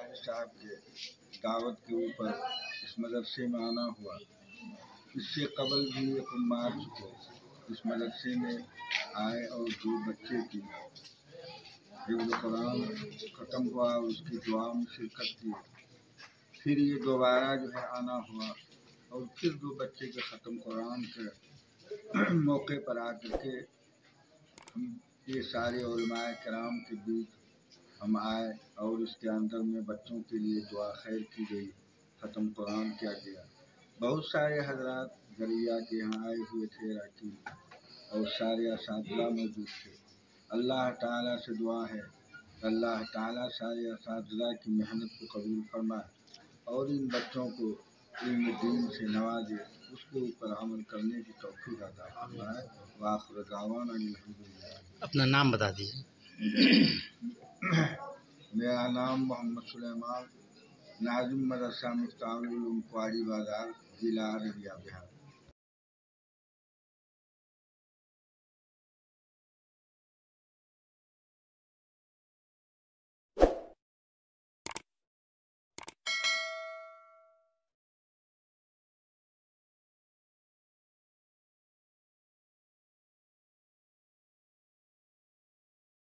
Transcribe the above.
हाजी साहब के दावत के ऊपर इस मदरसे में आना हुआ। इससे कबल भी एक मार्च को इस मदरसे में आए और दो बच्चे की हिफ्ज़ कुरान ख़त्म हुआ और उसकी दुआ में शिरकत की। फिर ये दोबारा जो है आना हुआ और फिर दो बच्चे के ख़त्म कुरान के मौके पर आकर के हम ये सारे उलमाए किराम के बीच हम आए और इसके अंदर में बच्चों के लिए दुआ खैर की गई, ख़त्म कुरान किया गया। बहुत सारे हजरात गरिया के यहाँ आए हुए थे राकी और सारे असातिज़ा मौजूद थे। अल्लाह ताला से दुआ है, अल्लाह ताला सारे असातिज़ा की मेहनत को कबूल फरमाए और इन बच्चों को इल्म दीन से नवाजे, उसके ऊपर अमल करने की तौफीक अता फरमाए। वाखिर दावाना अल्हम्दुलिल्लाह। अपना नाम बता दीजिए। मेरा नाम मोहम्मद सुलेमान, नाज़िम मदरसा मिफ्ताहुल उलूम क्वारी बाज़ार, जिला अररिया, बिहार।